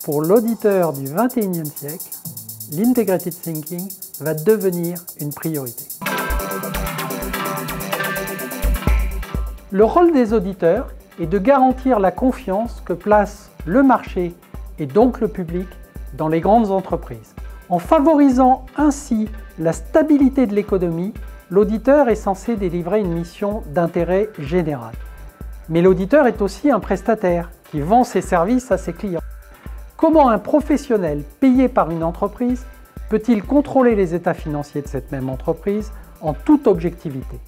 Pour l'auditeur du XXIe siècle, l'Integrated Thinking va devenir une priorité. Le rôle des auditeurs est de garantir la confiance que place le marché et donc le public dans les grandes entreprises. En favorisant ainsi la stabilité de l'économie, l'auditeur est censé délivrer une mission d'intérêt général. Mais l'auditeur est aussi un prestataire qui vend ses services à ses clients. Comment un professionnel payé par une entreprise peut-il contrôler les états financiers de cette même entreprise en toute objectivité?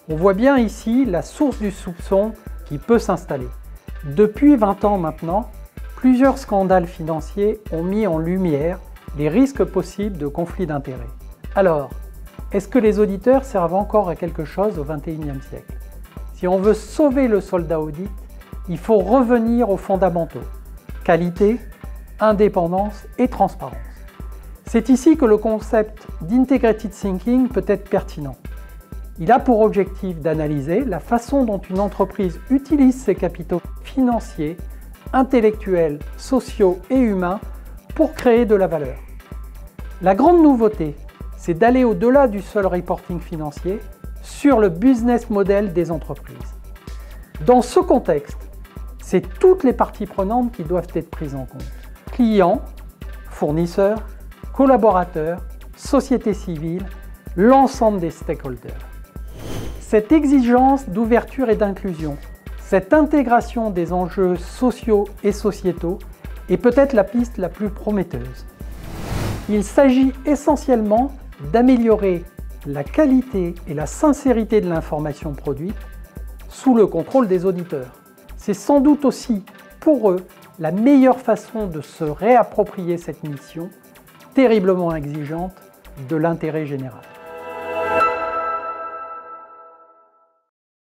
On voit bien ici la source du soupçon qui peut s'installer. Depuis 20 ans maintenant, plusieurs scandales financiers ont mis en lumière les risques possibles de conflits d'intérêts. Alors, est-ce que les auditeurs servent encore à quelque chose au XXIe siècle? Si on veut sauver le soldat audit, il faut revenir aux fondamentaux: qualité, indépendance et transparence. C'est ici que le concept d'Integrated Thinking peut être pertinent. Il a pour objectif d'analyser la façon dont une entreprise utilise ses capitaux financiers, intellectuels, sociaux et humains pour créer de la valeur. La grande nouveauté, c'est d'aller au-delà du seul reporting financier sur le business model des entreprises. Dans ce contexte, c'est toutes les parties prenantes qui doivent être prises en compte. Clients, fournisseurs, collaborateurs, société civile, l'ensemble des stakeholders. Cette exigence d'ouverture et d'inclusion, cette intégration des enjeux sociaux et sociétaux est peut-être la piste la plus prometteuse. Il s'agit essentiellement d'améliorer la qualité et la sincérité de l'information produite sous le contrôle des auditeurs. C'est sans doute aussi, pour eux, la meilleure façon de se réapproprier cette mission terriblement exigeante de l'intérêt général.